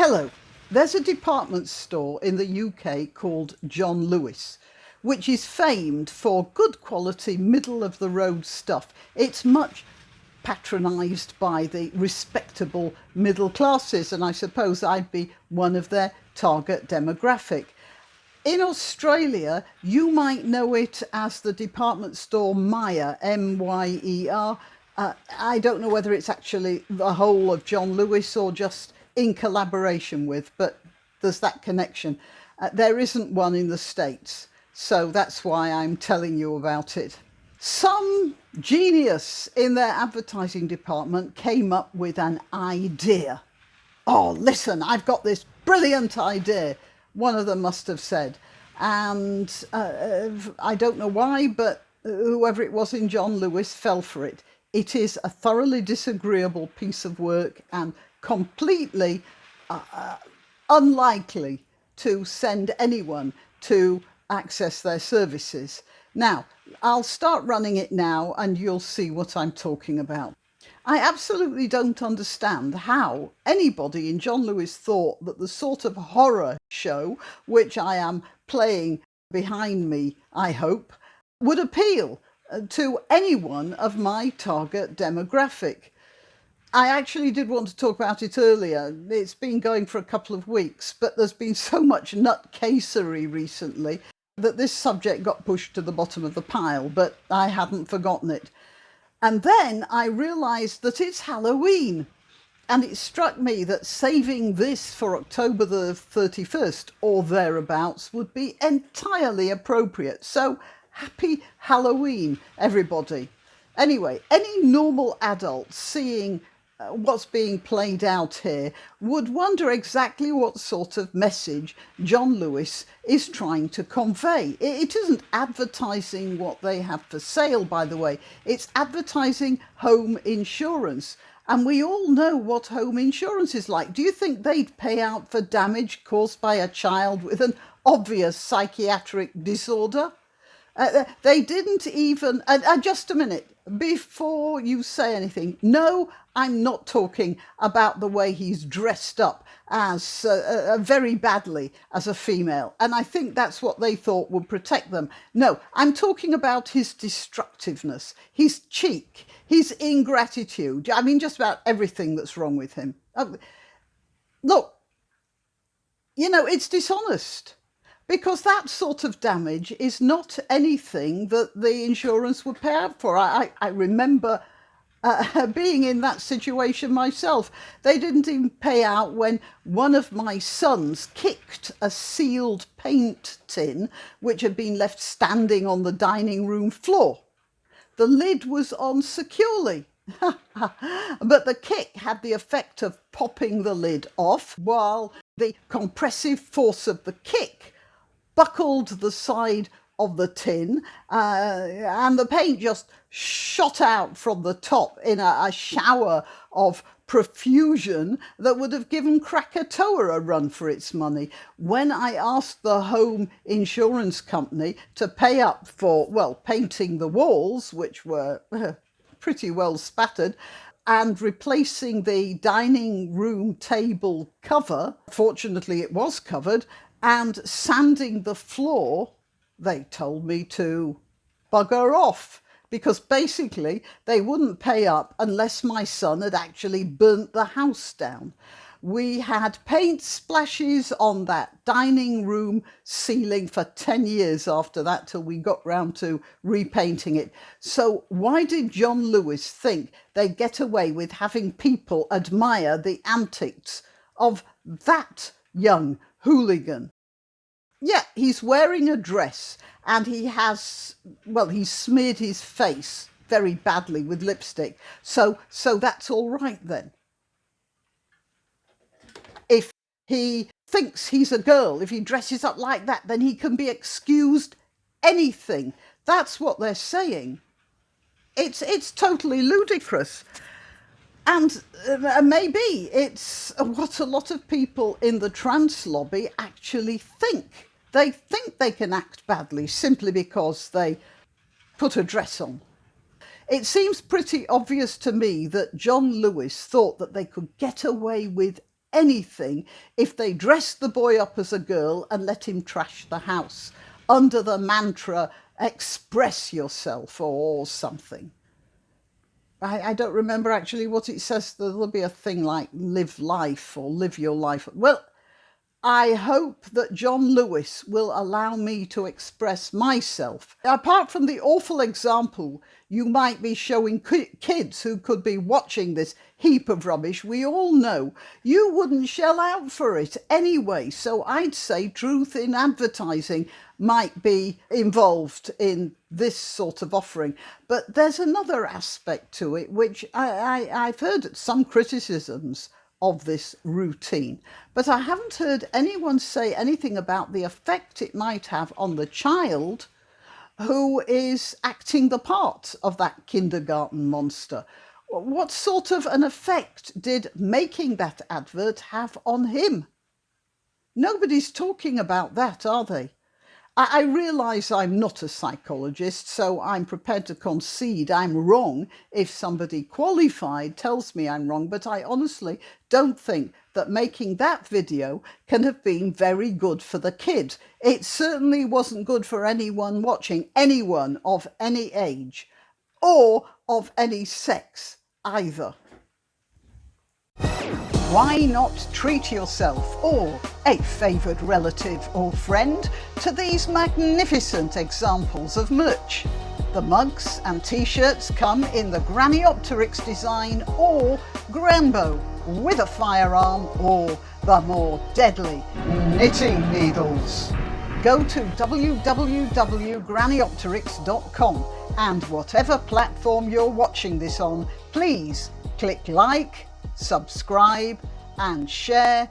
Hello. There's a department store in the UK called John Lewis, which is famed for good quality, middle of the road stuff. It's much patronised by the respectable middle classes, and I suppose I'd be one of their target demographic. In Australia, you might know it as the department store Myer, Myer. I don't know whether it's actually the whole of John Lewis or just in collaboration with, but there's that connection. There isn't one in the States, so that's why I'm telling you about it. Some genius in their advertising department came up with an idea. Oh, listen, I've got this brilliant idea, one of them must have said. And I don't know why, but whoever it was in John Lewis fell for it. It is a thoroughly disagreeable piece of work and completely unlikely to send anyone to access their services. Now, I'll start running it now and you'll see what I'm talking about. I absolutely don't understand how anybody in John Lewis thought that the sort of horror show, which I am playing behind me, I hope, would appeal to anyone of my target demographic. I actually did want to talk about it earlier. It's been going for a couple of weeks, but there's been so much nutcasery recently that this subject got pushed to the bottom of the pile, but I hadn't forgotten it. And then I realised that it's Halloween. And it struck me that saving this for October the 31st or thereabouts would be entirely appropriate. So happy Halloween, everybody. Anyway, any normal adult seeing what's being played out here would wonder exactly what sort of message John Lewis is trying to convey. It isn't advertising what they have for sale, by the way. It's advertising home insurance. And we all know what home insurance is like. Do you think they'd pay out for damage caused by a child with an obvious psychiatric disorder? They didn't even... just a minute, before you say anything. No, I'm not talking about the way he's dressed up as very badly as a female. And I think that's what they thought would protect them. No, I'm talking about his destructiveness, his cheek, his ingratitude. I mean, just about everything that's wrong with him. Look, it's dishonest. Because that sort of damage is not anything that the insurance would pay out for. I remember being in that situation myself. They didn't even pay out when one of my sons kicked a sealed paint tin which had been left standing on the dining room floor. The lid was on securely. But the kick had the effect of popping the lid off, while the compressive force of the kick buckled the side of the tin, and the paint just shot out from the top in a shower of profusion that would have given Krakatoa a run for its money. When I asked the home insurance company to pay up for, painting the walls, which were pretty well spattered, and replacing the dining room table cover, fortunately it was covered, and sanding the floor, they told me to bugger off, because basically they wouldn't pay up unless my son had actually burnt the house down. We had paint splashes on that dining room ceiling for 10 years after that, till we got round to repainting it. So why did John Lewis think they'd get away with having people admire the antics of that young hooligan? Yeah, he's wearing a dress and he's smeared his face very badly with lipstick. So that's all right then. If he thinks he's a girl, if he dresses up like that, then he can be excused anything. That's what they're saying. It's totally ludicrous. And maybe it's what a lot of people in the trans lobby actually think. They think they can act badly simply because they put a dress on. It seems pretty obvious to me that John Lewis thought that they could get away with anything if they dressed the boy up as a girl and let him trash the house under the mantra, express yourself or something. I don't remember actually what it says. There'll be a thing like live life or live your life. Well, I hope that John Lewis will allow me to express myself. Apart from the awful example you might be showing kids who could be watching this heap of rubbish, we all know you wouldn't shell out for it anyway. So I'd say truth in advertising might be involved in this sort of offering. But there's another aspect to it, which I've heard some criticisms of this routine, but I haven't heard anyone say anything about the effect it might have on the child who is acting the part of that kindergarten monster. What sort of an effect did making that advert have on him? Nobody's talking about that, are they? I realise I'm not a psychologist, so I'm prepared to concede I'm wrong if somebody qualified tells me I'm wrong, but I honestly don't think that making that video can have been very good for the kid. It certainly wasn't good for anyone watching, anyone of any age or of any sex either. Why not treat yourself or a favoured relative or friend to these magnificent examples of merch? The mugs and t-shirts come in the Graniopteryx design or Granbo with a firearm or the more deadly knitting needles. Go to www.graniopteryx.com and whatever platform you're watching this on, please click like, subscribe and share.